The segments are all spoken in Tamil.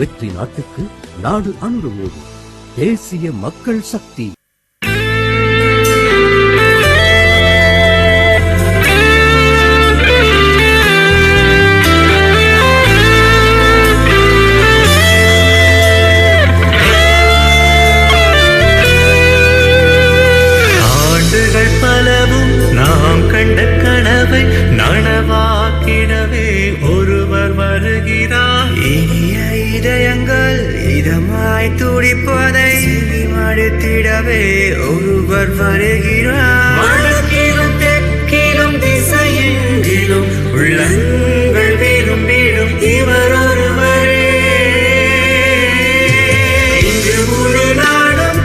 வெற்றி நாட்டுக்கு நாடு அணுகுவோடு. தேசிய மக்கள் சக்தி. ஆண்டுகள் பலவும் நாம் கண்ட கனவை நனவாக்கிடவே ஒருவர் வருகிறார். இனிய இதயங்கள் இதமாய் துடிப்பதை மடுத்திடவே ஒருவர் வருகிறார். வடக்கிலும் தெற்கிலும் திசையெங்கிலும் உள்ளங்கள் விரும்பிடும் இவர் ஒருவரே. இங்கு முழு நாடும்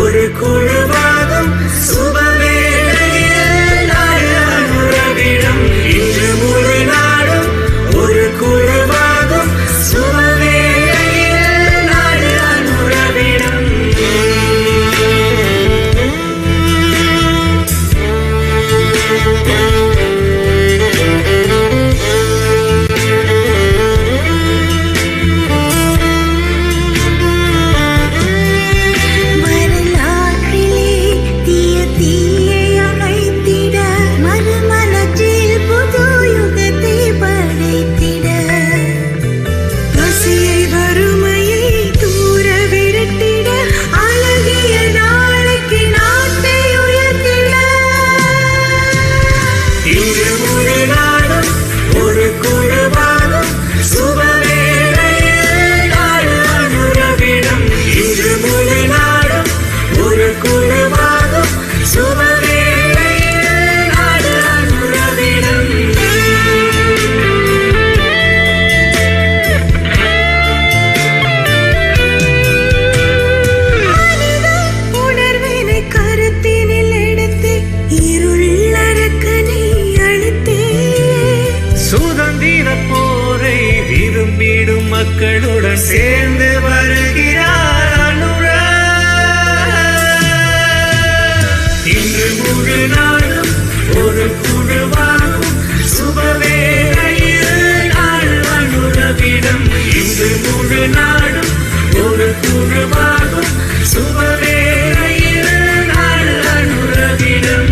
ஒரு குழுவாகும் சுபவேளையில் நாடு அனுரவிடும். இன்று முழு நாடும் ஒரு குழுவாகும் சுபவேளையில் நாடு அனுரவிடும். மக்களுடன் சேர்ந்து வருகிறார் அனுரா. இன்று முழு நாடும் ஒரு குழுவாகும் சுபவேளையில் நாடு அனுரவிடும். இன்று முழு நாடும் ஒரு குழுவாகும் சுபவேளையில் நாடு அனுரவிடும்.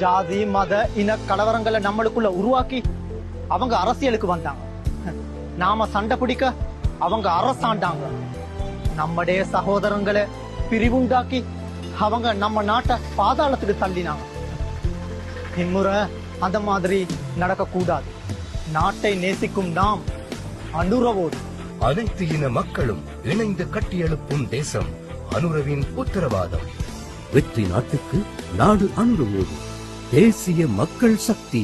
ஜாதி மத இன கலவரங்களை நம்மளுக்குள்ள உருவாக்கி அவங்க அரசியலுக்கு வந்தாங்க. நாம சண்டை பிடிக்க அவங்க அரசாண்டாங்க. நம்முடைய சகோதரங்களை பிரிவுண்டாக்கி அவங்க நம்ம நாட்டை பாதாளத்துக்கு தள்ளினாங்க. இம்முறை அந்த மாதிரி நடக்க கூடாது. நாட்டை நேசிக்கும் நாம் அனுரவோடு. அனைத்து இன மக்களும் இணைந்து கட்டியெழுப்பும் தேசம் அனுரவின் உத்தரவாதம். வெற்றி நாட்டுக்கு நாடு அணுகுவோடு. தேசிய மக்கள் சக்தி.